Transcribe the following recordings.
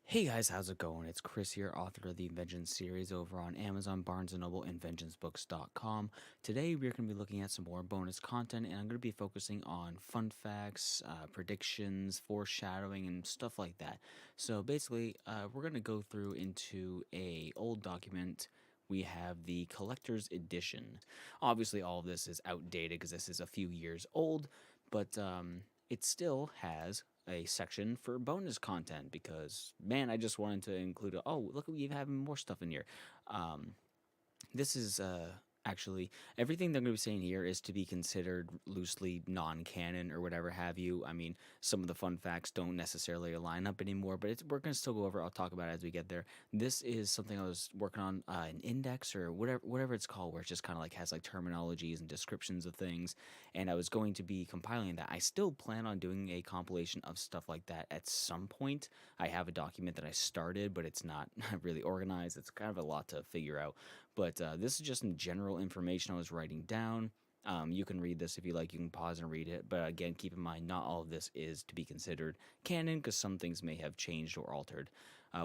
Hey guys, how's it going? It's Chris here, author of the Inventions series over on Amazon, Barnes& & Noble, InventionsBooks.com. Today we're going to be looking at some more bonus content, and I'm going to be focusing on fun facts, predictions, foreshadowing, and stuff like that. So basically, we're going to go through into a old document. We have the collector's edition. Obviously, all of this is outdated because this is a few years old, but it still has a section for bonus content because man, I just wanted to include look, we have more stuff in here. This is actually everything they're going to be saying here is to be considered loosely non-canon or whatever have you. I mean, some of the fun facts don't necessarily line up anymore, but we're going to still go over. I'll talk about it as we get there. This is something I was working on, an index or whatever it's called, where it just kind of like has like terminologies and descriptions of things, and I was going to be compiling that. I still plan on doing a compilation of stuff like that at some point. I have a document that I started, but it's not really organized. It's kind of a lot to figure out. But this is just some general information I was writing down. You can read this if you like. You can pause and read it. But again, keep in mind, not all of this is to be considered canon because some things may have changed or altered.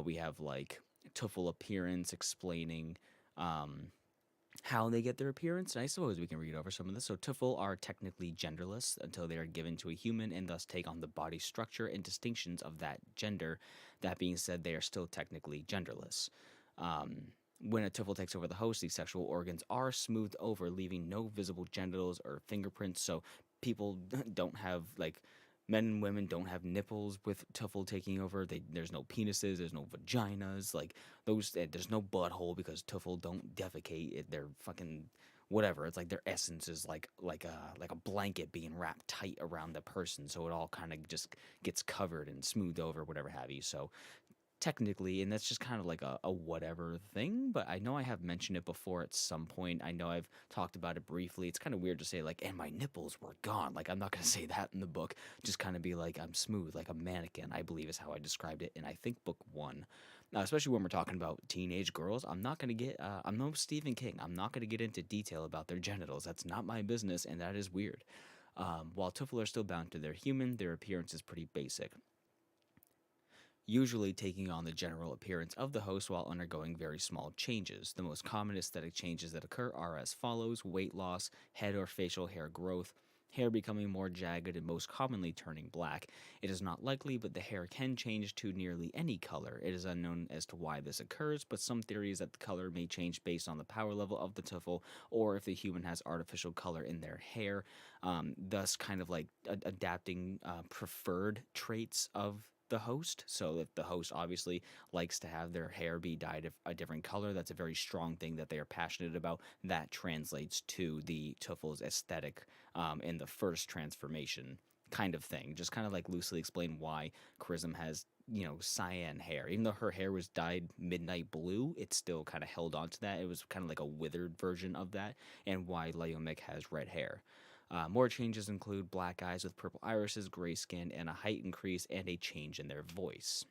We have like Teufel appearance explaining how they get their appearance. And I suppose we can read over some of this. So Teufel are technically genderless until they are given to a human and thus take on the body structure and distinctions of that gender. That being said, they are still technically genderless. When a Teufel takes over the host, these sexual organs are smoothed over, leaving no visible genitals or fingerprints. So people don't have like men and women don't have nipples with Teufel taking over. There's no penises, there's no vaginas, like those. There's no butthole because Teufel don't defecate. They're fucking whatever. It's like their essence is like a blanket being wrapped tight around the person, so it all kind of just gets covered and smoothed over, whatever have you. So technically, and that's just kind of like a whatever thing, but I know I have mentioned it before at some point. I know I've talked about it briefly. It's kind of weird to say like, and my nipples were gone. Like, I'm not going to say that in the book. Just kind of be like, I'm smooth like a mannequin, I believe is how I described it in, I think, book one. Now, especially when we're talking about teenage girls, I'm not going to get I'm no Stephen King. I'm not going to get into detail about their genitals. That's not my business, and that is weird. While Tuffle are still bound to their human, their appearance is pretty basic, usually taking on the general appearance of the host while undergoing very small changes. The most common aesthetic changes that occur are as follows: weight loss, head or facial hair growth, hair becoming more jagged and most commonly turning black. It is not likely, but the hair can change to nearly any color. It is unknown as to why this occurs, but some theories that the color may change based on the power level of the tuffle or if the human has artificial color in their hair, thus kind of like adapting preferred traits of the host. So if the host obviously likes to have their hair be dyed a different color, that's a very strong thing that they are passionate about. That translates to the Tuffel's aesthetic in the first transformation kind of thing. Just kind of like loosely explain why Chrism has, cyan hair. Even though her hair was dyed midnight blue, it still kind of held on to that. It was kind of like a withered version of that, and why Leomek has red hair. More changes include black eyes with purple irises, gray skin, and a height increase and a change in their voice.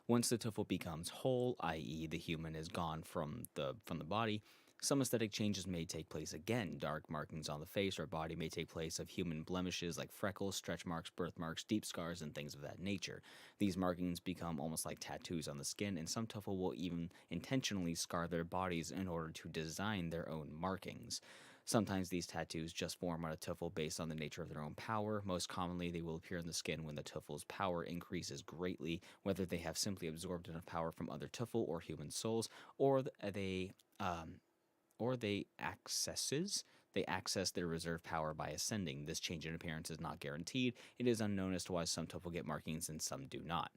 Once the tuffle becomes whole, i.e., the human is gone from the body, some aesthetic changes may take place again. Dark markings on the face or body may take place of human blemishes like freckles, stretch marks, birthmarks, deep scars, and things of that nature. These markings become almost like tattoos on the skin, and some tuffle will even intentionally scar their bodies in order to design their own markings. Sometimes these tattoos just form on a tuffle based on the nature of their own power. Most commonly, they will appear in the skin when the tuffle's power increases greatly, whether they have simply absorbed enough power from other tuffle or human souls, or they access their reserve power by ascending. This change in appearance is not guaranteed. It is unknown as to why some tuffle get markings and some do not.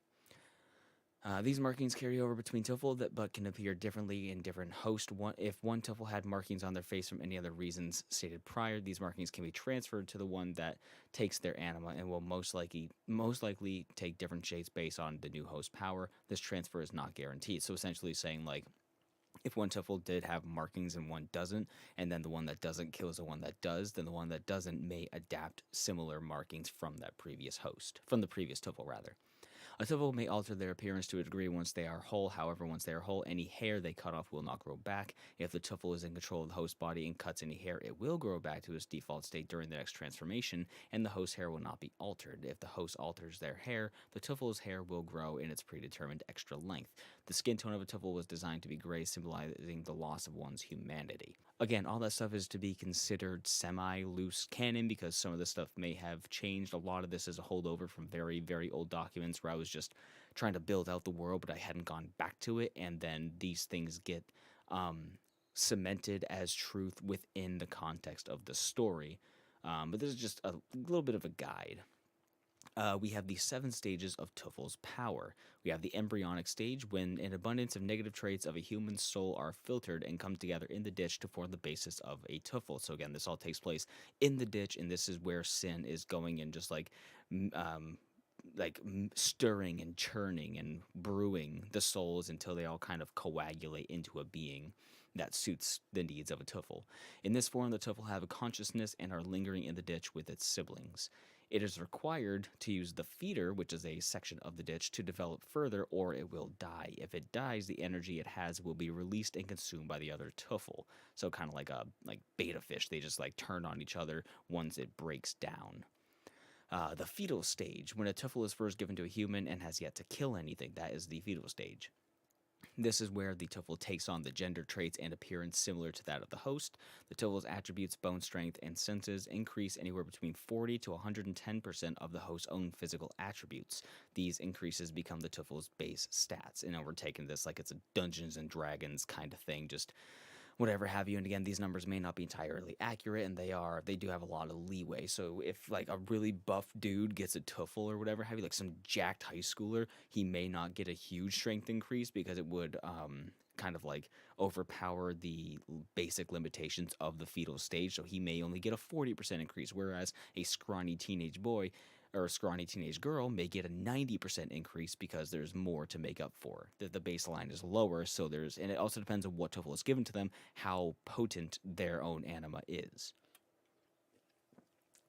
These markings carry over between tuffle, but can appear differently in different hosts. If one tuffle had markings on their face from any other reasons stated prior, these markings can be transferred to the one that takes their anima and will most likely take different shapes based on the new host power. This transfer is not guaranteed. So essentially saying like, if one tuffle did have markings and one doesn't, and then the one that doesn't kills the one that does, then the one that doesn't may adapt similar markings from that previous host, from the previous tuffle rather. A Teufel may alter their appearance to a degree once they are whole. However, once they are whole, any hair they cut off will not grow back. If the Teufel is in control of the host body and cuts any hair, it will grow back to its default state during the next transformation, and the host hair will not be altered. If the host alters their hair, the Teufel's hair will grow in its predetermined extra length. The skin tone of a Teufel was designed to be gray, symbolizing the loss of one's humanity. Again, all that stuff is to be considered semi-loose canon because some of this stuff may have changed. A lot of this is a holdover from very, very old documents where I was just trying to build out the world, but I hadn't gone back to it, and then these things get cemented as truth within the context of the story. But this is just a little bit of a guide. We have the 7 stages of Teufel's power. We have the embryonic stage, when an abundance of negative traits of a human soul are filtered and come together in the ditch to form the basis of a Teufel. So again, this all takes place in the ditch, and this is where sin is going and just stirring and churning and brewing the souls until they all kind of coagulate into a being that suits the needs of a Teufel. In this form, the Teufel have a consciousness and are lingering in the ditch with its siblings. It is required to use the feeder, which is a section of the ditch, to develop further, or it will die. If it dies, the energy it has will be released and consumed by the other Teufel. So kind of like beta fish, they just turn on each other once it breaks down. The fetal stage, when a Teufel is first given to a human and has yet to kill anything, that is the fetal stage. This is where the Teufel takes on the gender traits and appearance similar to that of the host. The Teufel's attributes, bone strength, and senses increase anywhere between 40 to 110% of the host's own physical attributes. These increases become the Teufel's base stats. And we're taking this like it's a Dungeons and Dragons kind of thing, just whatever have you. And again, these numbers may not be entirely accurate, and they do have a lot of leeway. So if a really buff dude gets a Teufel or whatever have you, some jacked high schooler, he may not get a huge strength increase because it would kind of overpower the basic limitations of the fetal stage. So he may only get a 40% increase, whereas a scrawny teenage boy or a scrawny teenage girl may get a 90% increase because there's more to make up for. The baseline is lower, so and it also depends on what Teufel is given to them, how potent their own anima is.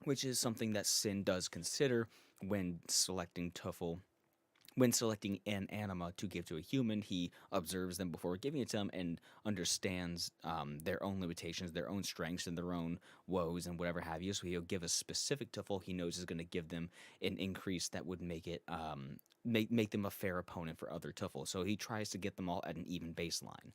Which is something that Sin does consider when selecting Teufel. When selecting an anima to give to a human, he observes them before giving it to them and understands their own limitations, their own strengths, and their own woes and whatever have you. So he'll give a specific Teufel he knows is going to give them an increase that would make it make them a fair opponent for other Teufel. So he tries to get them all at an even baseline.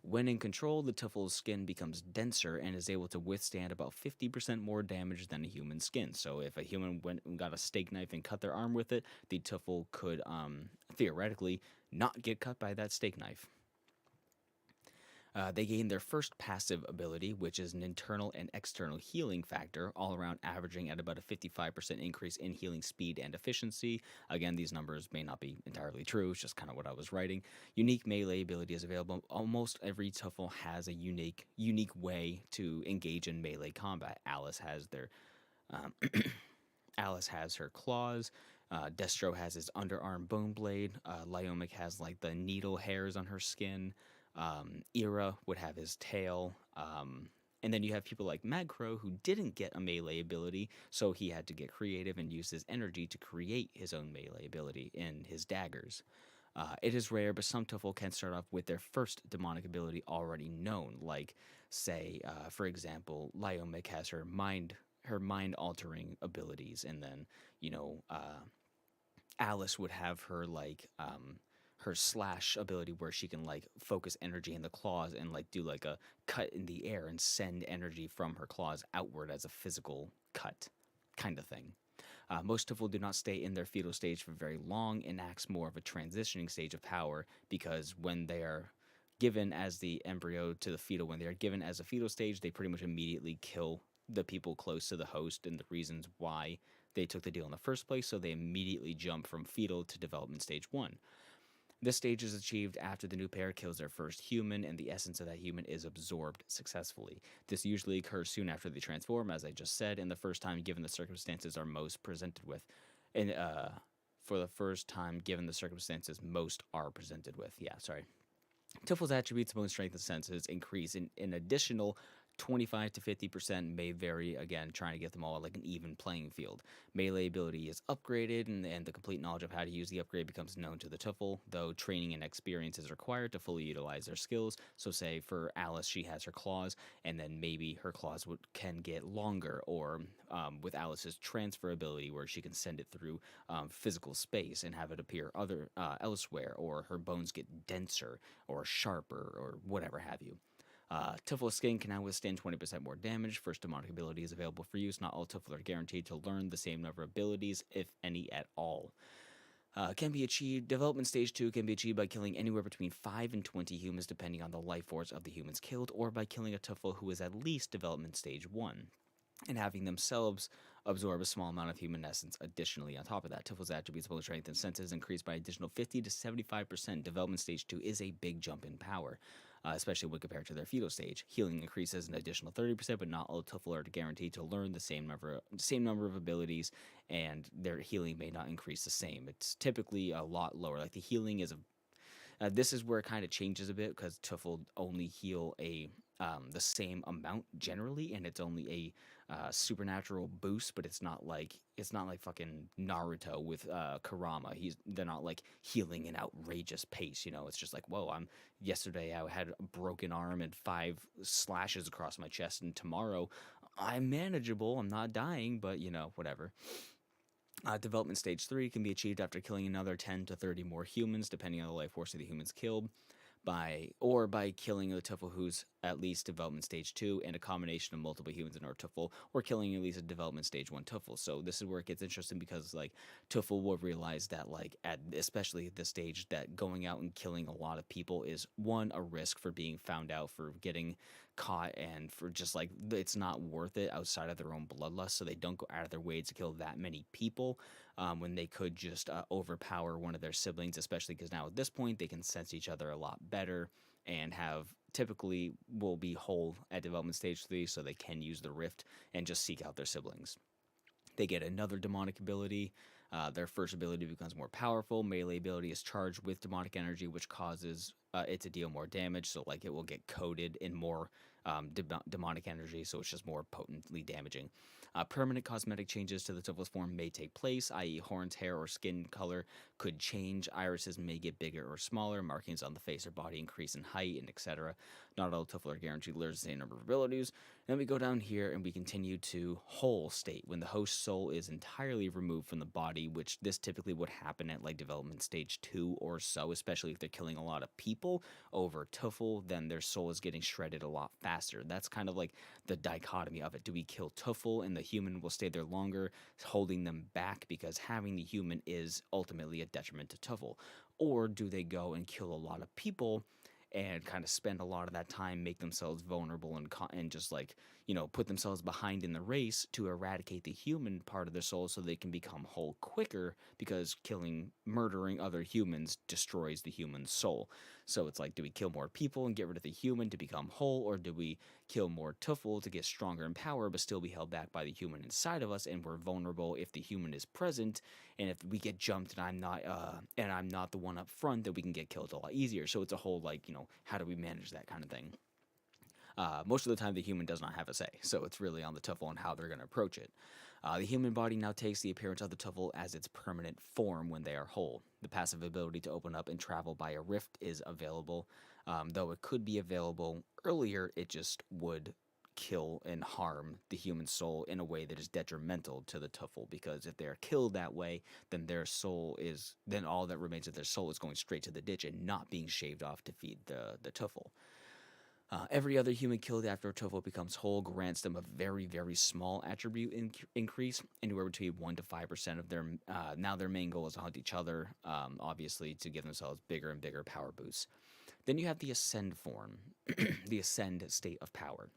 When in control, the Teufel's skin becomes denser and is able to withstand about 50% more damage than a human skin. So if a human went and got a steak knife and cut their arm with it, the Teufel could theoretically not get cut by that steak knife. They gain their first passive ability, which is an internal and external healing factor, all around averaging at about a 55% increase in healing speed and efficiency. Again, these numbers may not be entirely true, it's just kind of what I was writing. Unique melee ability is available. Almost every Teufel has a unique way to engage in melee combat. Alice has Alice has her claws. Destro has his underarm bone blade. Lyomic has the needle hairs on her skin. Ira would have his tail, and then you have people like Magcrow who didn't get a melee ability, so he had to get creative and use his energy to create his own melee ability in his daggers. It is rare, but some Teufel can start off with their first demonic ability already known, say, for example, Lyomic has her mind-altering abilities, and then, Alice would have her, her slash ability where she can focus energy in the claws and do a cut in the air and send energy from her claws outward as a physical cut kind of thing. Most Teufel do not stay in their fetal stage for very long and acts more of a transitioning stage of power, because when they are given as the embryo to the fetal, when they are given as a fetal stage, they pretty much immediately kill the people close to the host and the reasons why they took the deal in the first place, so they immediately jump from fetal to development stage 1. This stage is achieved after the new pair kills their first human, and the essence of that human is absorbed successfully. This usually occurs soon after they transform, as I just said, and the first time given the circumstances are most presented with. And for the first time given the circumstances most are presented with. Teufel's attributes, bone strength, and senses increase in an additional 25 to 50% may vary, again, trying to get them all like an even playing field. Melee ability is upgraded, and the complete knowledge of how to use the upgrade becomes known to the Teufel, though training and experience is required to fully utilize their skills. So, say for Alice, she has her claws, and then maybe her claws can get longer, or with Alice's transfer ability, where she can send it through physical space and have it appear elsewhere, or her bones get denser or sharper or whatever have you. Teufel skin can now withstand 20% more damage. First demonic ability is available for use. Not all Teufel are guaranteed to learn the same number of abilities, if any at all. Can be achieved. Development stage 2 can be achieved by killing anywhere between 5 and 20 humans, depending on the life force of the humans killed, or by killing a Teufel who is at least development stage 1, and having themselves absorb a small amount of human essence additionally on top of that. Teufel's attributes, both strength and senses, increased by an additional 50 to 75%. Development stage 2 is a big jump in power, especially when compared to their fetal stage. Healing increases an additional 30%, but not all Teufel are guaranteed to learn the same number of abilities, and their healing may not increase the same. It's typically a lot lower. Like the healing is this is where it kind of changes a bit, because Teufel only heal the same amount generally, and it's only a supernatural boost, but it's not like fucking Naruto with Kurama. They're not like healing an outrageous pace, you know. It's just like, whoa, yesterday I had a broken arm and 5 slashes across my chest, and tomorrow I'm manageable. I'm not dying, but you know, whatever. Development stage 3 can be achieved after killing another 10 to 30 more humans, depending on the life force of the humans killed, by killing a Teufel who's at least development stage 2, and a combination of multiple humans in our Teufel, or killing at least a development stage 1 Teufel. So this is where it gets interesting, because like Teufel will realize that, like, especially at this stage, that going out and killing a lot of people is, one, a risk for being found out, for getting caught, and for just like it's not worth it outside of their own bloodlust, so they don't go out of their way to kill that many people, when they could just overpower one of their siblings, especially because now at this point they can sense each other a lot better, and typically will be whole at development stage 3, so they can use the rift and just seek out their siblings. They get another demonic ability. Their first ability becomes more powerful. Melee ability is charged with demonic energy, which causes it to deal more damage. So like it will get coated in more demonic energy, so it's just more potently damaging. Permanent cosmetic changes to the Teufel's form may take place, i.e. horns, hair, or skin color could change. Irises may get bigger or smaller. Markings on the face or body increase in height, and etc. Not all Teufel are guaranteed to learn the same number of abilities. Then we go down here and we continue to whole state, when the host soul is entirely removed from the body, which this typically would happen at like development stage 2 or so, especially if they're killing a lot of people over Teufel, then their soul is getting shredded a lot faster. That's kind of like the dichotomy of it. Do we kill Teufel and the human will stay there longer, holding them back because having the human is ultimately a detriment to Teufel? Or do they go and kill a lot of people and kind of spend a lot of that time, make themselves vulnerable, and just like, you know, put themselves behind in the race to eradicate the human part of their soul so they can become whole quicker, because murdering other humans destroys the human soul. So it's like, do we kill more people and get rid of the human to become whole, or do we kill more Teufel to get stronger in power but still be held back by the human inside of us, and we're vulnerable if the human is present, and if we get jumped and I'm not the one up front, then we can get killed a lot easier. So it's a whole, like, you know, how do we manage that kind of thing? Most of the time the human does not have a say, so it's really on the Teufel and how they're going to approach it. The human body now takes the appearance of the Teufel as its permanent form when they are whole. The passive ability to open up and travel by a rift is available, though it could be available earlier. It just would kill and harm the human soul in a way that is detrimental to the Teufel, because if they're killed that way, then all that remains of their soul is going straight to the ditch and not being shaved off to feed the Teufel. Every other human killed after a Teufel becomes whole grants them a very, very small attribute increase, anywhere between 1 to 5% of their. Now their main goal is to hunt each other, obviously, to give themselves bigger and bigger power boosts. Then you have the Ascend form, the Ascend state of power.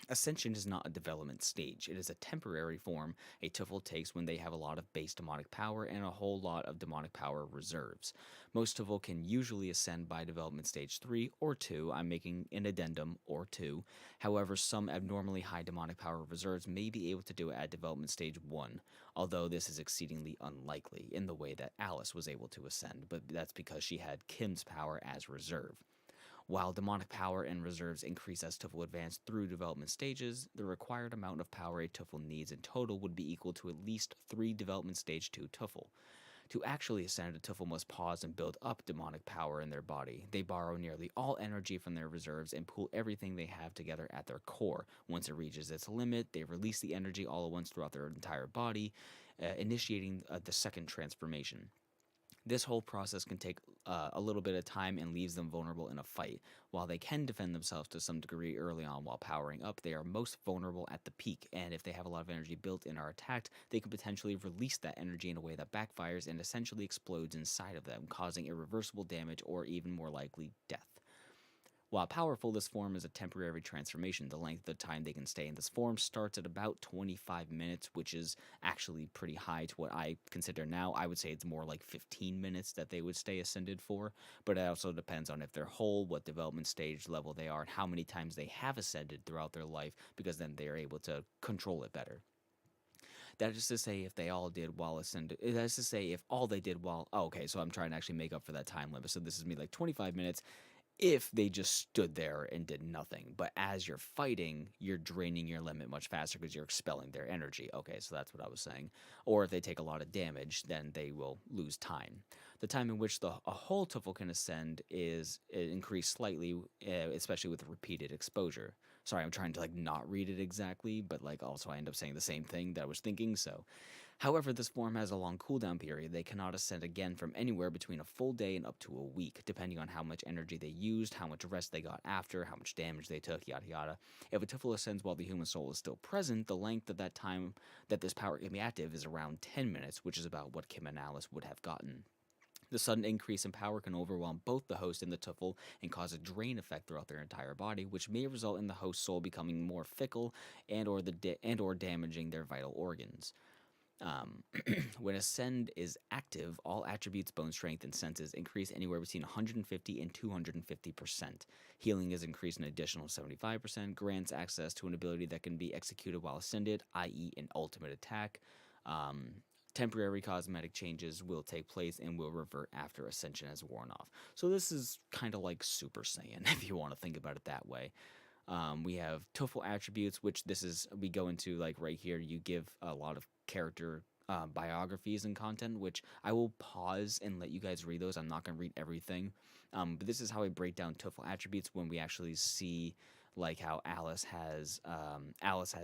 Ascension is not a development stage. It is a temporary form a Teufel takes when they have a lot of base demonic power and a whole lot of demonic power reserves. Most Teufel can usually ascend by development stage 3 or 2. I'm making an addendum, or 2. However, some abnormally high demonic power reserves may be able to do it at development stage 1, although this is exceedingly unlikely in the way that Alice was able to ascend, but that's because she had Kim's power as reserve. While demonic power and reserves increase as Teufel advance through development stages, the required amount of power a Teufel needs in total would be equal to at least 3 development stage 2 Teufel. To actually ascend, a Teufel must pause and build up demonic power in their body. They borrow nearly all energy from their reserves and pool everything they have together at their core. Once it reaches its limit, they release the energy all at once throughout their entire body, initiating the second transformation. This whole process can take a little bit of time and leaves them vulnerable in a fight. While they can defend themselves to some degree early on while powering up, they are most vulnerable at the peak, and if they have a lot of energy built and are attacked, they can potentially release that energy in a way that backfires and essentially explodes inside of them, causing irreversible damage or even more likely death. While powerful, this form is a temporary transformation. The length of time they can stay in this form starts at about 25 minutes, which is actually pretty high to what I consider now. I would say it's more like 15 minutes that they would stay ascended for, but it also depends on if they're whole, what development stage level they are, and how many times they have ascended throughout their life, because then they're able to control it better. That is to say, if they all did while ascended. That's to say, if all they did while. Oh, okay, so I'm trying to actually make up for that time limit. So this is me like 25 minutes if they just stood there and did nothing. But as you're fighting, you're draining your limit much faster because you're expelling their energy. Okay, so that's what I was saying. Or if they take a lot of damage, then they will lose time. The time in which a whole Teufel can ascend is increased slightly, especially with repeated exposure. Sorry, I'm trying to like not read it exactly, but like also I end up saying the same thing that I was thinking. So however, this form has a long cooldown period. They cannot ascend again from anywhere between a full day and up to a week, depending on how much energy they used, how much rest they got after, how much damage they took, yada yada. If a Teufel ascends while the human soul is still present, the length of that time that this power can be active is around 10 minutes, which is about what Kim and Alice would have gotten. The sudden increase in power can overwhelm both the host and the Teufel and cause a drain effect throughout their entire body, which may result in the host's soul becoming more fickle and or damaging their vital organs. Um, when Ascend is active, all attributes, bone strength, and senses increase anywhere between 150 and 250%. Healing is increased an additional 75%, grants access to an ability that can be executed while ascended, i.e., an ultimate attack. Um, Temporary cosmetic changes will take place and will revert after ascension has worn off. So this is kind of like Super Saiyan, if you want to think about it that way. We have Teufel attributes, which we go into like right here. You give a lot of character biographies and content, which I will pause and let you guys read those. I'm not going to read everything. But this is how I break down Teufel attributes when we actually see like how Alice has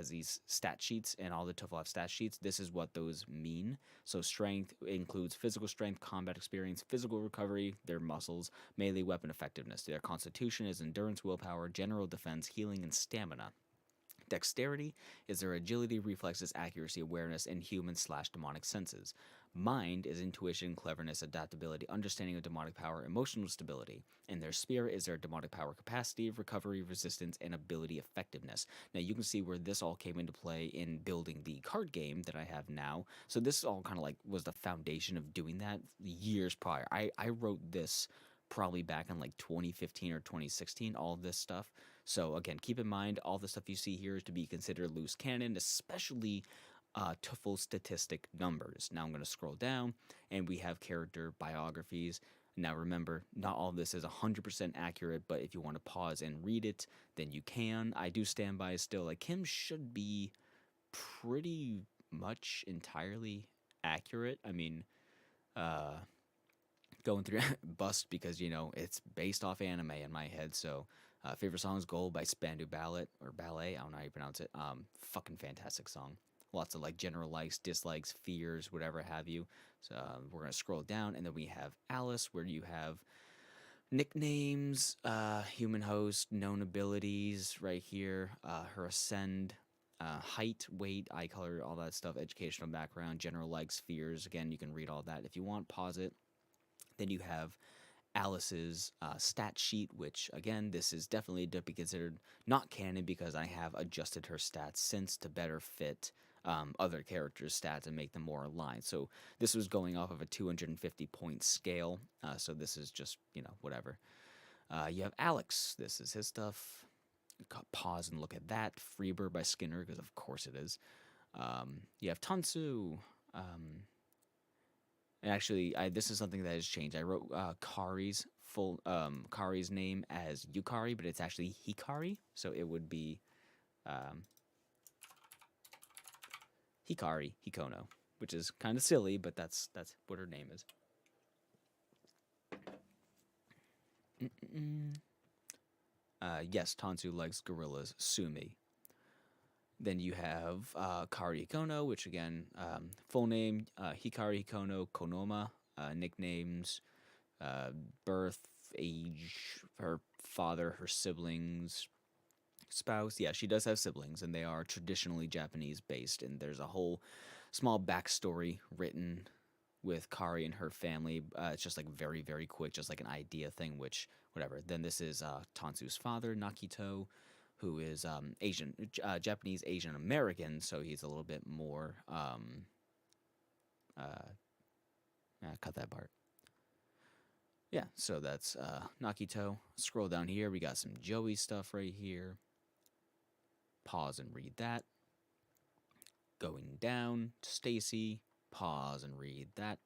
these stat sheets and all the Teufel have stat sheets. This is what those mean. So strength includes physical strength, combat experience, physical recovery, their muscles, melee weapon effectiveness. Their constitution is endurance, willpower, general defense, healing, and stamina. Dexterity is their agility, reflexes, accuracy, awareness, and human/demonic senses. Mind is intuition, cleverness, adaptability, understanding of demonic power, emotional stability. And their spirit is their demonic power capacity, recovery, resistance, and ability effectiveness. Now you can see where this all came into play in building the card game that I have now. So this all kind of like was the foundation of doing that years prior. I wrote this probably back in like 2015 or 2016, all of this stuff. So again, keep in mind all the stuff you see here is to be considered loose cannon, especially Teufel statistic numbers. Now I'm going to scroll down and we have character biographies. Now remember, not all of this is 100% accurate, but if you want to pause and read it, then you can. I do stand by still. Like Kim should be pretty much entirely accurate. I mean, going through bust because it's based off anime in my head. So favorite song is Gold by Spandu Ballet or Ballet. I don't know how you pronounce it. Fucking fantastic song. Lots of like general likes, dislikes, fears, whatever have you. So we're gonna scroll down, and then we have Alice, where you have nicknames, human host, known abilities right here, her ascend, height, weight, eye color, all that stuff, educational background, general likes, fears. Again, you can read all that if you want. Pause it. Then you have Alice's stat sheet, which again, this is definitely to be considered not canon because I have adjusted her stats since to better fit other characters' stats and make them more aligned. So this was going off of a 250 point scale. So this is just, whatever. You have Alex. This is his stuff. Pause and look at that. Freebird by Skinner, because of course it is. You have Tansu. And actually, this is something that has changed. I wrote Kari's full Kari's name as Yukari, but it's actually Hikari, so it would be um, Hikari Hikono, which is kind of silly, but that's what her name is. Yes, Tansu likes gorillas. Sue me. Then you have Kari Hikono, which again, full name Hikari Hikono Konoma, nicknames, birth, age, her father, her siblings, spouse. Yeah, she does have siblings, and they are traditionally Japanese based. And there's a whole small backstory written with Kari and her family. It's just like very, very quick, just like an idea thing, which, whatever. Then this is Tansu's father, Nakito, who is Asian, Japanese Asian American, so he's a little bit more. Cut that part. Yeah, so that's Nakito. Scroll down here, we got some Joey stuff right here. Pause and read that. Going down, Stacy. Pause and read that.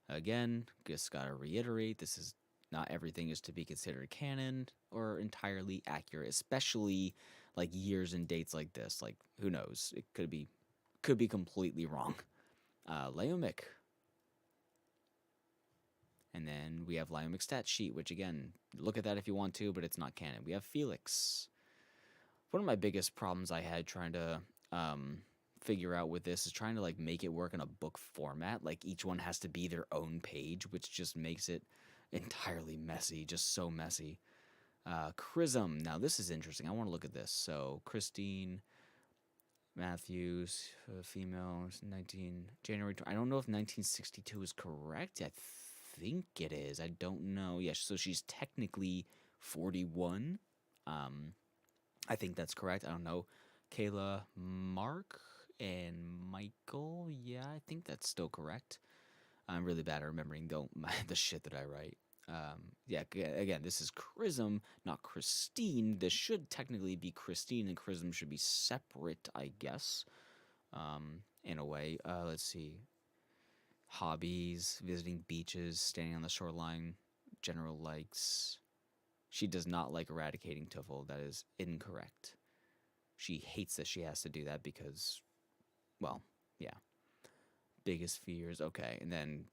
Again, just gotta reiterate, this is not everything is to be considered canon or entirely accurate, especially like years and dates like this. Like, who knows? It could be completely wrong. Leomic. And then we have Leomic's stat sheet, which again, look at that if you want to, but it's not canon. We have Felix. One of my biggest problems I had trying to figure out with this is trying to like make it work in a book format. Like each one has to be their own page, which just makes it entirely messy, just so messy. Chrism. Now this is interesting. I want to look at this. So Christine Matthews, female, 19 January. I don't know if 1962 is correct. I think it is. I don't know. Yeah, so she's technically 41. I think that's correct. I don't know. Kayla, Mark, and Michael. Yeah, I think that's still correct. I'm really bad at remembering the shit that I write. Yeah, again, this is Chrism, not Christine. This should technically be Christine, and Chrism should be separate, I guess, in a way. Let's see. Hobbies, visiting beaches, standing on the shoreline, general likes. She does not like eradicating Teufel. That is incorrect. She hates that she has to do that because, well, yeah. Biggest fears. Okay, and then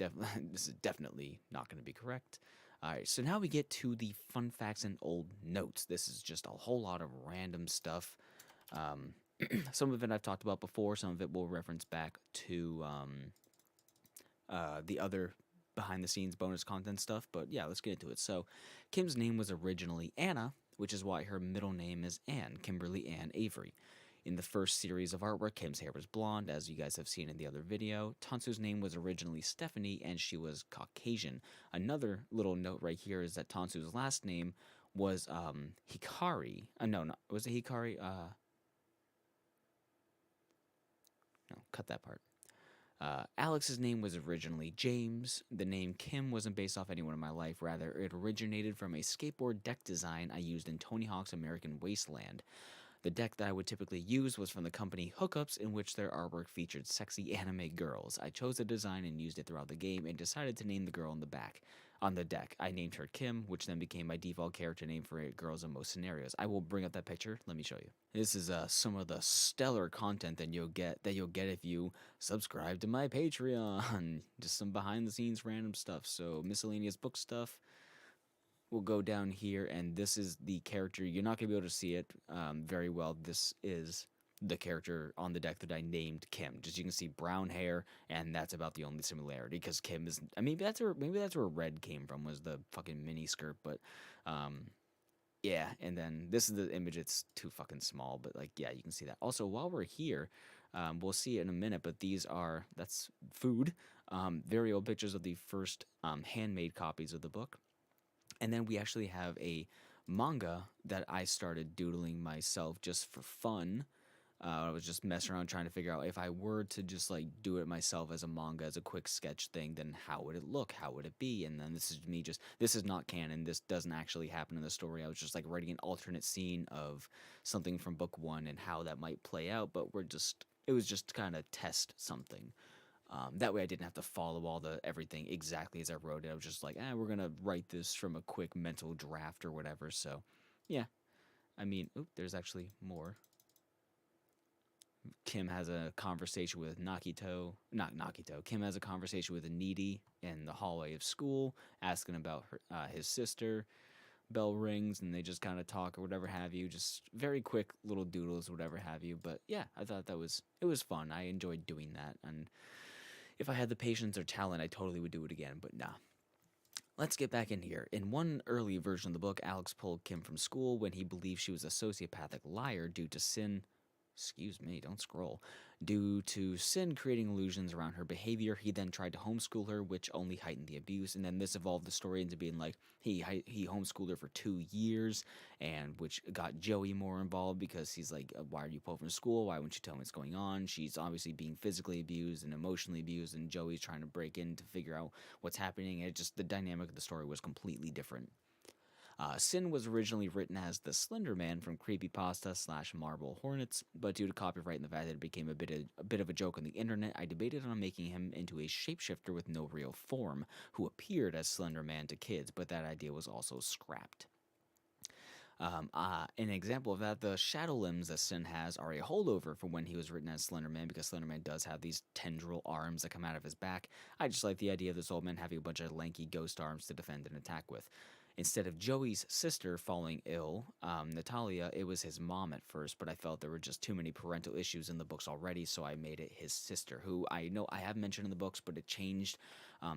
this is definitely not going to be correct. All right, so now we get to the fun facts and old notes. This is just a whole lot of random stuff. Some of it I've talked about before. Some of it will reference back to the other behind-the-scenes bonus content stuff. But yeah, let's get into it. So Kim's name was originally Anna, which is why her middle name is Anne, Kimberly Ann Avery. In the first series of artwork, Kim's hair was blonde, as you guys have seen in the other video. Tansu's name was originally Stephanie, and she was Caucasian. Another little note right here is that Tansu's last name was Hikari. Was it Hikari? No, cut that part. Alex's name was originally James. The name Kim wasn't based off anyone in my life. Rather, it originated from a skateboard deck design I used in Tony Hawk's American Wasteland. The deck that I would typically use was from the company Hookups, in which their artwork featured sexy anime girls. I chose the design and used it throughout the game and decided to name the girl on the deck. I named her Kim, which then became my default character name for girls in most scenarios. I will bring up that picture. Let me show you. This is some of the stellar content that you'll get if you subscribe to my Patreon. Just some behind the scenes random stuff. So miscellaneous book stuff. We'll go down here, and this is the character. You're not going to be able to see it very well. This is the character on the deck that I named Kim. Just you can see brown hair, and that's about the only similarity, because Kim is... I mean, maybe that's where red came from, was the fucking mini skirt, but... yeah, and then this is the image. It's too fucking small, but, like, yeah, you can see that. Also, while we're here, we'll see it in a minute, but that's food. Very old pictures of the first handmade copies of the book. And then we actually have a manga that I started doodling myself just for fun. I was just messing around trying to figure out if I were to just like do it myself as a manga, as a quick sketch thing, then how would it look? How would it be? And then this is not canon. This doesn't actually happen in the story. I was just like writing an alternate scene of something from book one and how that might play out, but it was just kind of test something. That way I didn't have to follow all the everything exactly as I wrote it. I was just like, we're gonna write this from a quick mental draft or whatever. So, yeah. I mean, there's actually more. Kim has a conversation with Nakito, not Nakito. Kim has a conversation with a needy in the hallway of school, asking about his sister. Bell rings and they just kind of talk or whatever have you. Just very quick little doodles, whatever have you. But yeah, I thought it was fun. I enjoyed doing that, and if I had the patience or talent, I totally would do it again. But nah. Let's get back in here. In one early version of the book, Alex pulled Kim from school when he believed she was a sociopathic liar due to Sin. Excuse me, don't scroll. Due to Sin creating illusions around her behavior, he then tried to homeschool her, which only heightened the abuse. And then this evolved the story into being like he homeschooled her for 2 years, and which got Joey more involved because he's like, "Why are you pulled from school? Why won't you tell me what's going on?" She's obviously being physically abused and emotionally abused, and Joey's trying to break in to figure out what's happening. And it just the dynamic of the story was completely different. Sin was originally written as the Slender Man from Creepypasta / Marble Hornets, but due to copyright and the fact that it became a bit of a joke on the internet, I debated on making him into a shapeshifter with no real form, who appeared as Slender Man to kids, but that idea was also scrapped. An example of that, the shadow limbs that Sin has are a holdover from when he was written as Slender Man, because Slender Man does have these tendril arms that come out of his back. I just like the idea of this old man having a bunch of lanky ghost arms to defend and attack with. Instead of Joey's sister falling ill, Natalia, it was his mom at first, but I felt there were just too many parental issues in the books already, so I made it his sister, who I know I have mentioned in the books, but it changed.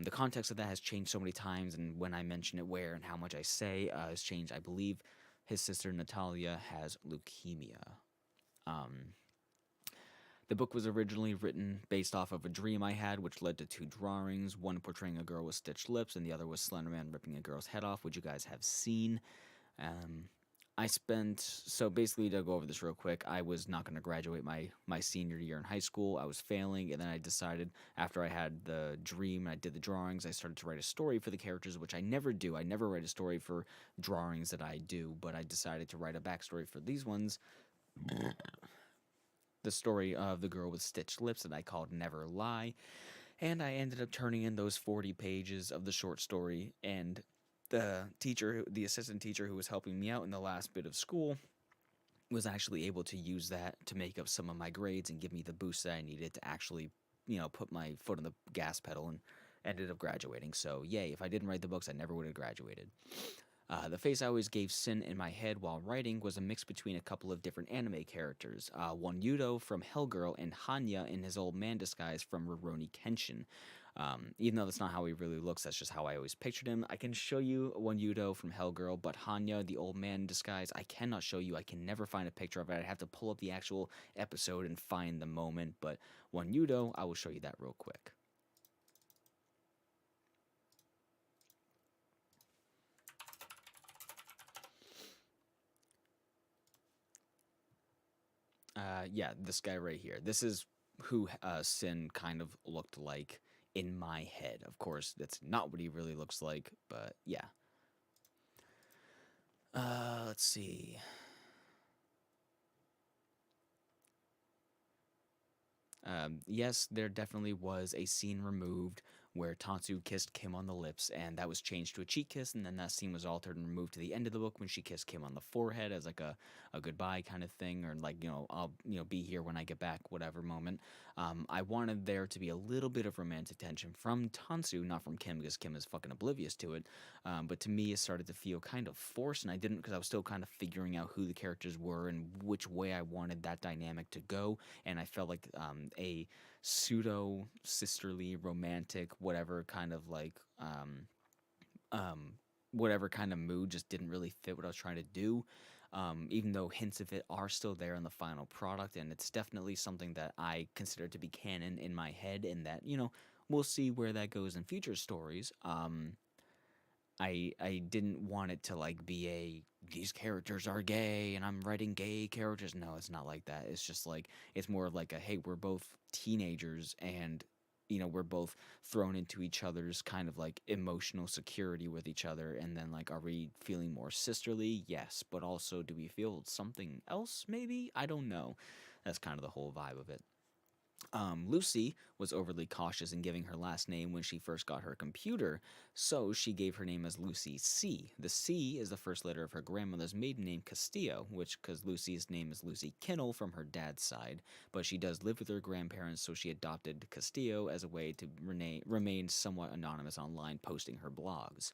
The context of that has changed so many times, and when I mention it, where and how much I say has changed. I believe his sister Natalia has leukemia. The book was originally written based off of a dream I had, which led to two drawings, one portraying a girl with stitched lips, and the other was Slenderman ripping a girl's head off, which you guys have seen. So basically, to go over this real quick, I was not going to graduate my senior year in high school. I was failing, and then I decided, after I had the dream, I did the drawings, I started to write a story for the characters, which I never do. I never write a story for drawings that I do, but I decided to write a backstory for these ones. The story of the girl with stitched lips that I called Never Lie, and I ended up turning in those 40 pages of the short story, and the assistant teacher who was helping me out in the last bit of school was actually able to use that to make up some of my grades and give me the boost that I needed to actually, put my foot on the gas pedal, and ended up graduating. So, yay, if I didn't write the books, I never would have graduated. The face I always gave Sin in my head while writing was a mix between a couple of different anime characters. One Yudo from Hellgirl and Hanya in his old man disguise from Rurouni Kenshin. Even though that's not how he really looks, that's just how I always pictured him. I can show you one Yudo from Hellgirl, but Hanya, the old man disguise, I cannot show you. I can never find a picture of it. I'd have to pull up the actual episode and find the moment, but one Yudo, I will show you that real quick. Yeah, this guy right here. This is who Sin kind of looked like in my head. Of course, that's not what he really looks like, but yeah. Let's see. Yes, there definitely was a scene removed where Tatsu kissed Kim on the lips, and that was changed to a cheek kiss, and then that scene was altered and removed to the end of the book when she kissed Kim on the forehead as like a goodbye kind of thing, or like, I'll be here when I get back, whatever moment. I wanted there to be a little bit of romantic tension from Tatsu, not from Kim, because Kim is fucking oblivious to it. But to me, it started to feel kind of forced, and I didn't, because I was still kind of figuring out who the characters were and which way I wanted that dynamic to go, and I felt like a pseudo sisterly romantic whatever kind of like whatever kind of mood just didn't really fit what I was trying to do. Even though hints of it are still there in the final product, and it's definitely something that I consider to be canon in my head, and that we'll see where that goes in future stories. I didn't want it to like be these characters are gay and I'm writing gay characters. No, it's not like that. It's just like, it's more like a, hey, we're both teenagers, and we're both thrown into each other's kind of like emotional security with each other, and then like, are we feeling more sisterly? Yes, but also, do we feel something else? Maybe, I don't know. That's kind of the whole vibe of it. Lucy was overly cautious in giving her last name when she first got her computer, so she gave her name as Lucy C. The C is the first letter of her grandmother's maiden name, Castillo, which, because Lucy's name is Lucy Kinnell from her dad's side, but she does live with her grandparents, so she adopted Castillo as a way to remain somewhat anonymous online, posting her blogs.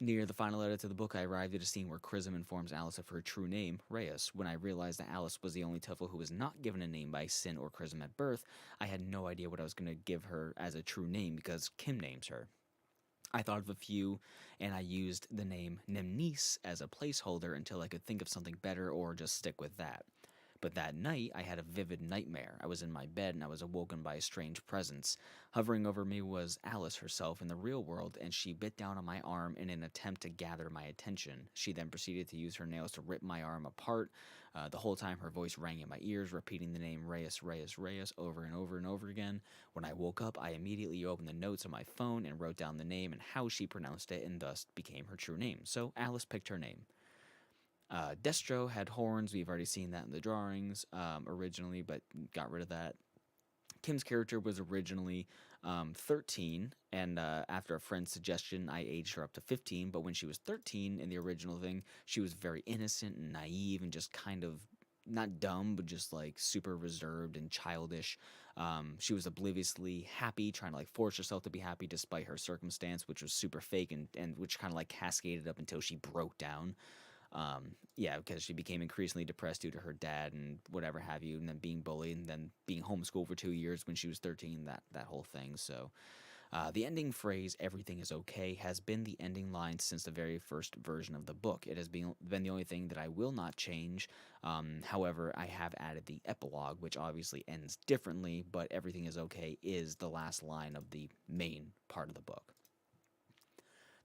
Near the final edit to the book, I arrived at a scene where Chrism informs Alice of her true name, Reyes. When I realized that Alice was the only Teufel who was not given a name by Sin or Chrism at birth, I had no idea what I was going to give her as a true name because Kim names her. I thought of a few, and I used the name Nemnis as a placeholder until I could think of something better or just stick with that. But that night, I had a vivid nightmare. I was in my bed and I was awoken by a strange presence. Hovering over me was Alice herself in the real world, and she bit down on my arm in an attempt to gather my attention. She then proceeded to use her nails to rip my arm apart. The whole time, her voice rang in my ears, repeating the name Reyes, Reyes, Reyes over and over and over again. When I woke up, I immediately opened the notes on my phone and wrote down the name and how she pronounced it, and thus became her true name. So Alice picked her name. Destro had horns. We've already seen that in the drawings originally, but got rid of that. Kim's character was originally 13, and after a friend's suggestion, I aged her up to 15. But when she was 13 in the original thing, she was very innocent and naive and just kind of not dumb, but just like super reserved and childish. She was obliviously happy, trying to like force herself to be happy despite her circumstance, which was super fake and which kind of like cascaded up until she broke down. Because she became increasingly depressed due to her dad and whatever have you, and then being bullied, and then being homeschooled for 2 years when she was 13. That whole thing. So, the ending phrase "everything is okay" has been the ending line since the very first version of the book. It has been the only thing that I will not change. However, I have added the epilogue, which obviously ends differently, but "everything is okay" is the last line of the main part of the book.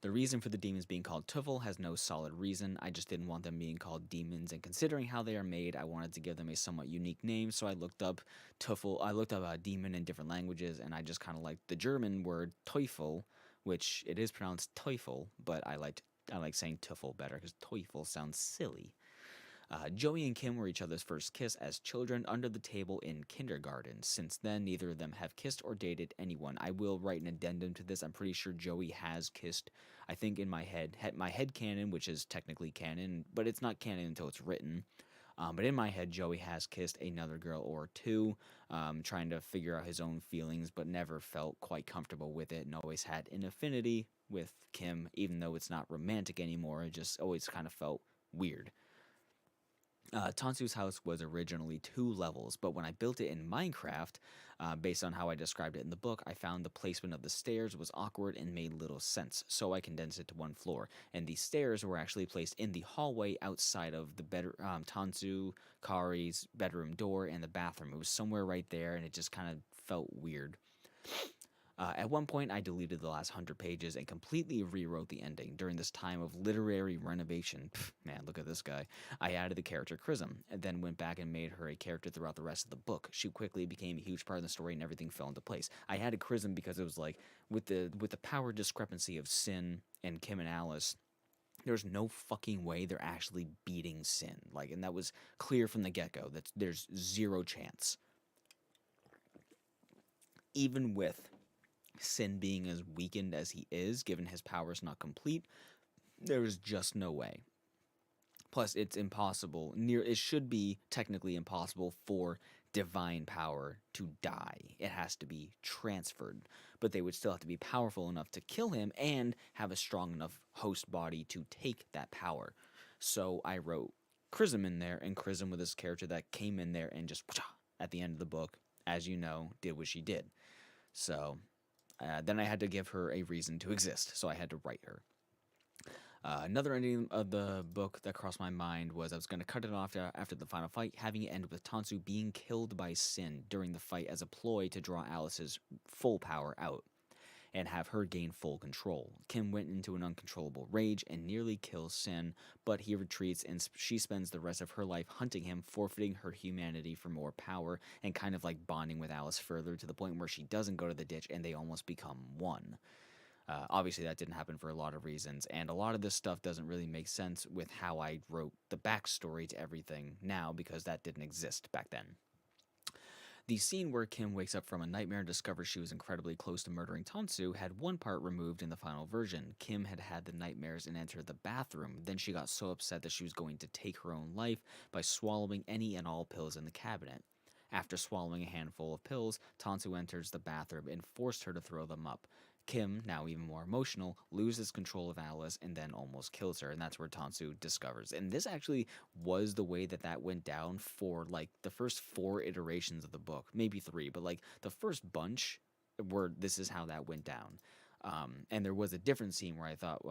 The reason for the demons being called Teufel has no solid reason. I just didn't want them being called demons, and considering how they are made, I wanted to give them a somewhat unique name, so I looked up Teufel. I looked up demon in different languages, and I just kind of liked the German word Teufel, which it is pronounced Teufel, but I like saying Teufel better because Teufel sounds silly. Joey and Kim were each other's first kiss as children under the table in kindergarten. Since then, neither of them have kissed or dated anyone. I will write an addendum to this. I'm pretty sure Joey has kissed, I think in my head canon, which is technically canon, but it's not canon until it's written. But in my head, Joey has kissed another girl or two, trying to figure out his own feelings, but never felt quite comfortable with it and always had an affinity with Kim, even though it's not romantic anymore. It just always kind of felt weird. Tansu's house was originally 2 levels, but when I built it in Minecraft, based on how I described it in the book, I found the placement of the stairs was awkward and made little sense, so I condensed it to 1 floor. And the stairs were actually placed in the hallway outside of the Tansu, Kari's bedroom door, and the bathroom. It was somewhere right there, and it just kind of felt weird. At one point, I deleted the last 100 pages and completely rewrote the ending. During this time of literary renovation, man, look at this guy, I added the character Chrism, and then went back and made her a character throughout the rest of the book. She quickly became a huge part of the story, and everything fell into place. I added Chrism because it was like, with the power discrepancy of Sin and Kim and Alice, there's no fucking way they're actually beating Sin. Like, and that was clear from the get-go, that there's zero chance. Even with Sin being as weakened as he is, given his powers not complete, there is just no way. Plus, it's impossible, it should be technically impossible for divine power to die. It has to be transferred, but they would still have to be powerful enough to kill him and have a strong enough host body to take that power. So I wrote Chrism in there, and Chrism was this character that came in there and just, at the end of the book, as you know, did what she did. So then I had to give her a reason to exist, so I had to write her. Another ending of the book that crossed my mind was I was going to cut it off after the final fight, having it end with Tansu being killed by Sin during the fight as a ploy to draw Alice's full power out and have her gain full control. Kim went into an uncontrollable rage and nearly kills Sin, but he retreats and she spends the rest of her life hunting him, forfeiting her humanity for more power and kind of like bonding with Alice further to the point where she doesn't go to the ditch and they almost become one. Obviously, that didn't happen for a lot of reasons, and a lot of this stuff doesn't really make sense with how I wrote the backstory to everything now because that didn't exist back then. The scene where Kim wakes up from a nightmare and discovers she was incredibly close to murdering Tansu had one part removed in the final version. Kim had had the nightmares and entered the bathroom. Then she got so upset that she was going to take her own life by swallowing any and all pills in the cabinet. After swallowing a handful of pills, Tansu enters the bathroom and forced her to throw them up. Kim, now even more emotional, loses control of Alice and then almost kills her, and that's where Tansu discovers. And this actually was the way that that went down for like the first four iterations of the book, maybe three, but like the first bunch where this is how that went down. And there was a different scene where I thought,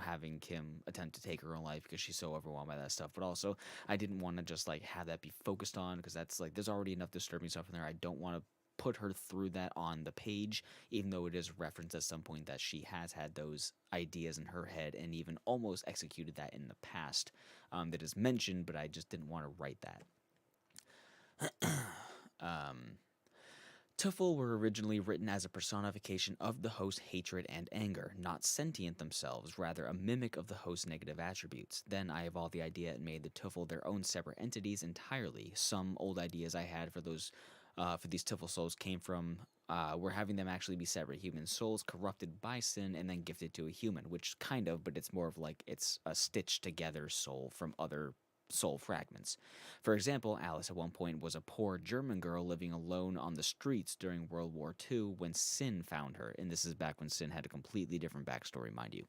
having Kim attempt to take her own life because she's so overwhelmed by that stuff. But also, I didn't want to just like have that be focused on because that's like there's already enough disturbing stuff in there. I don't want to put her through that on the page, even though it is referenced at some point that she has had those ideas in her head and even almost executed that in the past. That is mentioned, but I just didn't want to write that. Teufel were originally written as a personification of the host's hatred and anger, not sentient themselves, rather a mimic of the host's negative attributes. Then I evolved the idea and made the Teufel their own separate entities entirely. Some old ideas I had for these Teufel souls came from were having them actually be separate human souls corrupted by sin and then gifted to a human, which kind of, but it's more of like it's a stitched together soul from other soul fragments. For example, Alice at one point was a poor German girl living alone on the streets during World War II when Sin found her, and this is back when Sin had a completely different backstory, mind you.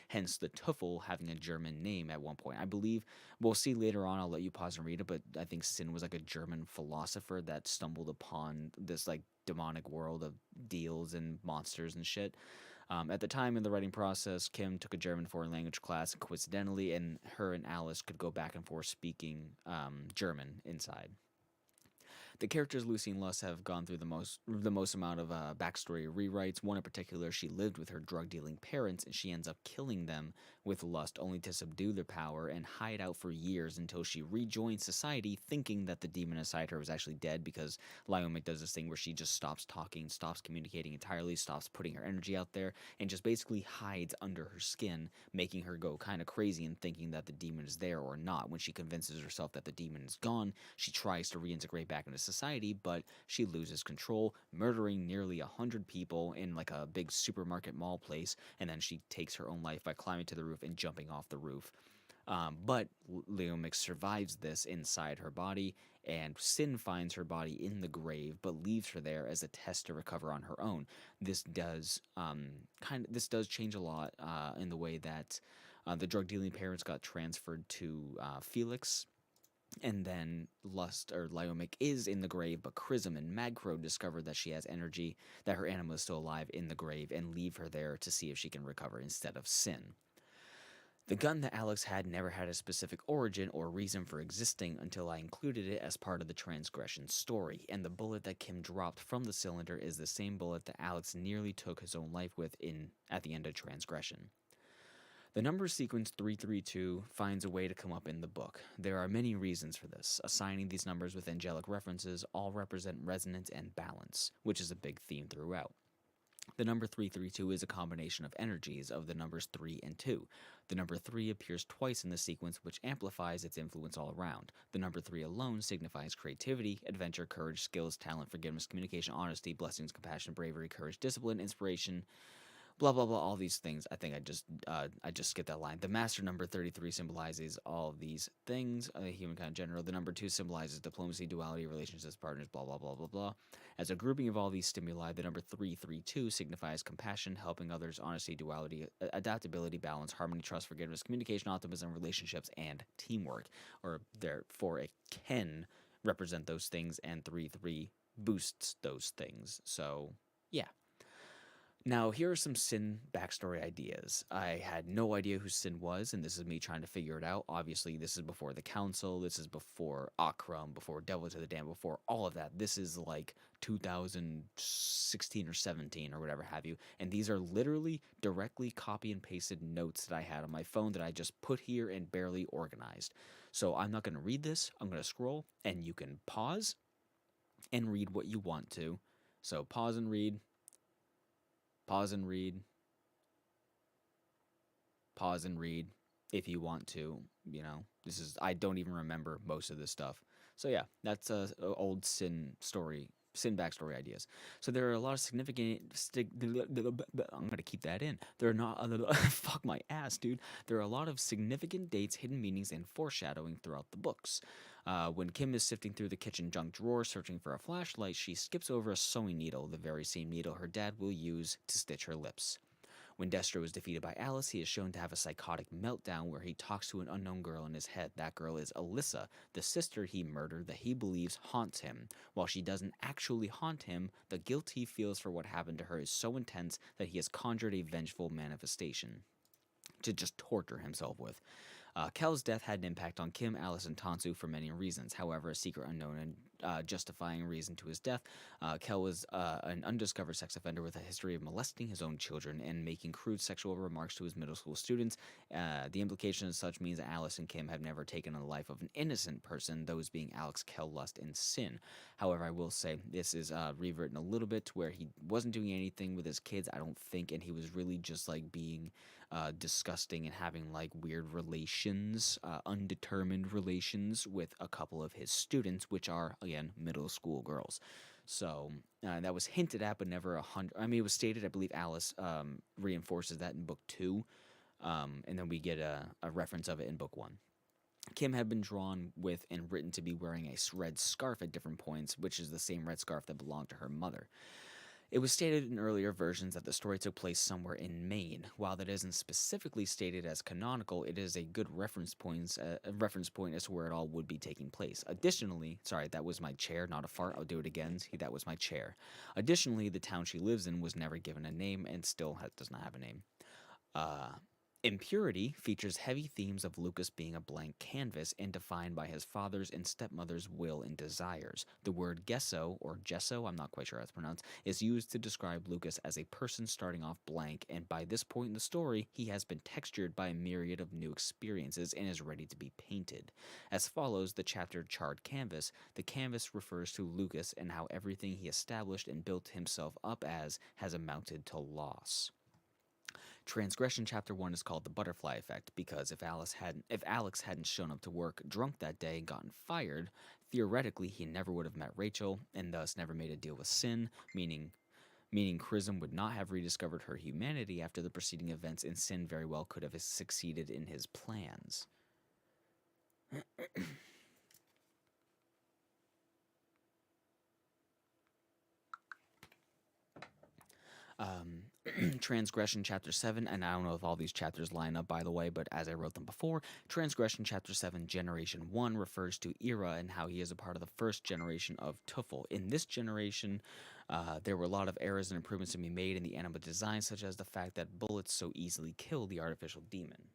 Hence the Teufel having a German name at one point. I believe we'll see later on, I'll let you pause and read it, but I think Sin was like a German philosopher that stumbled upon this like demonic world of deals and monsters and shit. At the time in the writing process, Kim took a German foreign language class, coincidentally, and her and Alice could go back and forth speaking German inside. The characters Lucy and Lust have gone through the most amount of backstory rewrites. One in particular, she lived with her drug dealing parents, and she ends up killing them with Lust, only to subdue their power and hide out for years until she rejoins society, thinking that the demon inside her was actually dead. Because Lyomic does this thing where she just stops talking, stops communicating entirely, stops putting her energy out there, and just basically hides under her skin, making her go kind of crazy and thinking that the demon is there or not. When she convinces herself that the demon is gone, she tries to reintegrate back into society, but she loses control, murdering nearly 100 people in like a big supermarket mall place, and then she takes her own life by climbing to the roof and jumping off the roof. But Leomix survives this inside her body, and Sin finds her body in the grave, but leaves her there as a test to recover on her own. This does change a lot in the way that the drug dealing parents got transferred to Felix. And then Lust or Lyomic is in the grave, but Chrism and Magcro discover that she has energy, that her animal is still alive in the grave, and leave her there to see if she can recover instead of Sin. The gun that Alex had never had a specific origin or reason for existing until I included it as part of the transgression story, and the bullet that Kim dropped from the cylinder is the same bullet that Alex nearly took his own life with at the end of transgression. The number sequence 332 finds a way to come up in the book. There are many reasons for this. Assigning these numbers with angelic references all represent resonance and balance, which is a big theme throughout. The number 332 is a combination of energies of the numbers 3 and 2. The number 3 appears twice in the sequence, which amplifies its influence all around. The number 3 alone signifies creativity, adventure, courage, skills, talent, forgiveness, communication, honesty, blessings, compassion, bravery, courage, discipline, inspiration, blah blah blah, all these things. I think I just skipped that line. The master number 33 symbolizes all of these things, humankind in general. The number 2 symbolizes diplomacy, duality, relationships, partners, blah blah blah blah blah. As a grouping of all these stimuli, the number 332 signifies compassion, helping others, honesty, duality, adaptability, balance, harmony, trust, forgiveness, communication, optimism, relationships, and teamwork. Or therefore it can represent those things, and 3 boosts those things. So yeah. Now, here are some Sin backstory ideas. I had no idea who Sin was, and this is me trying to figure it out. Obviously, this is before the Council, this is before Akram, before Devil to the Dam, before all of that. This is like 2016 or 17 or whatever have you, and these are literally directly copy and pasted notes that I had on my phone that I just put here and barely organized. So I'm not going to read this. I'm going to scroll, and you can pause and read what you want to. So pause and read. Pause and read. If you want to, I don't even remember most of this stuff. So yeah, that's a old sin backstory ideas. So there are a lot of significant. I'm gonna keep that in. There are not. Fuck my ass, dude. There are a lot of significant dates, hidden meanings, and foreshadowing throughout the books. When Kim is sifting through the kitchen junk drawer searching for a flashlight, she skips over a sewing needle, the very same needle her dad will use to stitch her lips. When Destro is defeated by Alice, he is shown to have a psychotic meltdown where he talks to an unknown girl in his head. That girl is Alyssa, the sister he murdered that he believes haunts him. While she doesn't actually haunt him, the guilt he feels for what happened to her is so intense that he has conjured a vengeful manifestation to just torture himself with. Kel's death had an impact on Kim, Alice, and Tansu for many reasons. However, a secret unknown and justifying reason to his death, Kel was an undiscovered sex offender with a history of molesting his own children and making crude sexual remarks to his middle school students. The implication of such means that Alice and Kim have never taken on the life of an innocent person, those being Alex, Kel, Lust, and Sin. However, I will say this is rewritten a little bit to where he wasn't doing anything with his kids, I don't think, and he was really just like being disgusting and having like weird relations, undetermined relations with a couple of his students, which are again middle school girls. So that was hinted at, but never 100. I mean, it was stated. I believe Alice reinforces that in book 2, and then we get a reference of it in book 1. Kim had been drawn with and written to be wearing a red scarf at different points, which is the same red scarf that belonged to her mother. It was stated in earlier versions that the story took place somewhere in Maine. While that isn't specifically stated as canonical, it is a good reference point as to where it all would be taking place. Additionally, sorry, that was my chair, not a fart. I'll do it again. See, that was my chair. Additionally, the town she lives in was never given a name and still does not have a name. Uh, Impurity features heavy themes of Lucas being a blank canvas and defined by his father's and stepmother's will and desires. The word gesso, or gesso, I'm not quite sure how it's pronounced, is used to describe Lucas as a person starting off blank, and by this point in the story, he has been textured by a myriad of new experiences and is ready to be painted. As follows the chapter Charred Canvas. The canvas refers to Lucas and how everything he established and built himself up as has amounted to loss. Transgression Chapter 1 is called the butterfly effect because if Alex hadn't shown up to work drunk that day and gotten fired, theoretically he never would have met Rachel and thus never made a deal with Sin, meaning Chrism would not have rediscovered her humanity after the preceding events, and Sin very well could have succeeded in his plans. Transgression Chapter 7, and I don't know if all these chapters line up, by the way, but as I wrote them before, Transgression Chapter 7, Generation 1 refers to Ira and how he is a part of the first generation of Teufel. In this generation, there were a lot of errors and improvements to be made in the anima design, such as the fact that bullets so easily kill the artificial demon.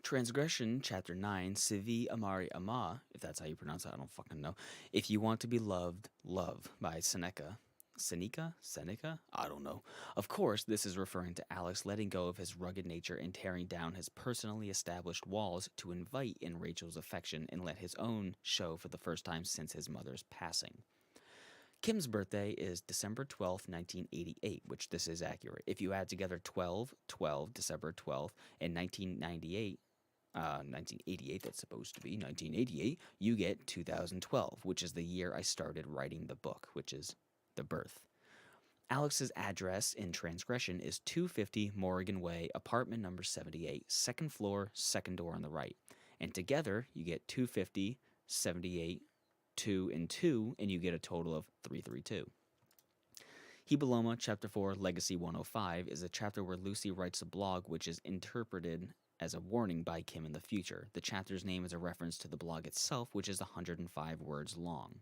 Transgression, Chapter 9, Civi Amari Ama, if that's how you pronounce it, I don't fucking know. If you want to be loved, love, by Seneca. Seneca? I don't know. Of course, this is referring to Alex letting go of his rugged nature and tearing down his personally established walls to invite in Rachel's affection and let his own show for the first time since his mother's passing. Kim's birthday is December 12th, 1988, which this is accurate. If you add together 12, December 12th, and 1988, that's supposed to be 1988, you get 2012, which is the year I started writing the book, which is the birth. Alex's address in Transgression is 250 Morrigan Way, apartment number 78, second floor, second door on the right. And together, you get 250, 78, 2 and 2, and you get a total of 332. Hibeloma, Chapter 4, Legacy 105, is a chapter where Lucy writes a blog which is interpreted as a warning by Kim in the future. The chapter's name is a reference to the blog itself, which is 105 words long.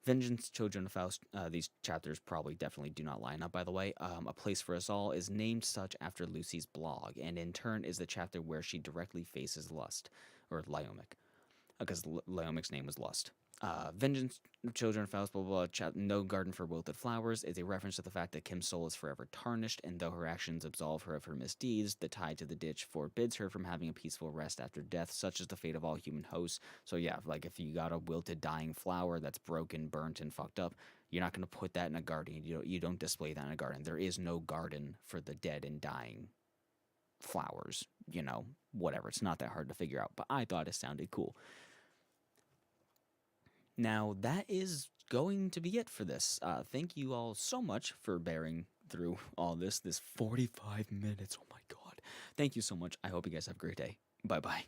Vengeance, Children of Faust, these chapters probably definitely do not line up, by the way. A Place for Us All is named such after Lucy's blog, and in turn is the chapter where she directly faces Lust, or Lyomic, because Lyomic's name was Lust. Vengeance, Children of Faust, blah, blah, blah, No Garden for Wilted Flowers is a reference to the fact that Kim's soul is forever tarnished, and though her actions absolve her of her misdeeds, the tie to the ditch forbids her from having a peaceful rest after death, such is the fate of all human hosts. So yeah, like if you got a wilted, dying flower that's broken, burnt, and fucked up, you're not going to put that in a garden. You don't display that in a garden. There is no garden for the dead and dying flowers, whatever. It's not that hard to figure out, but I thought it sounded cool. Now, that is going to be it for this. Thank you all so much for bearing through all this 45 minutes. Oh my god. Thank you so much. I hope you guys have a great day. Bye-bye.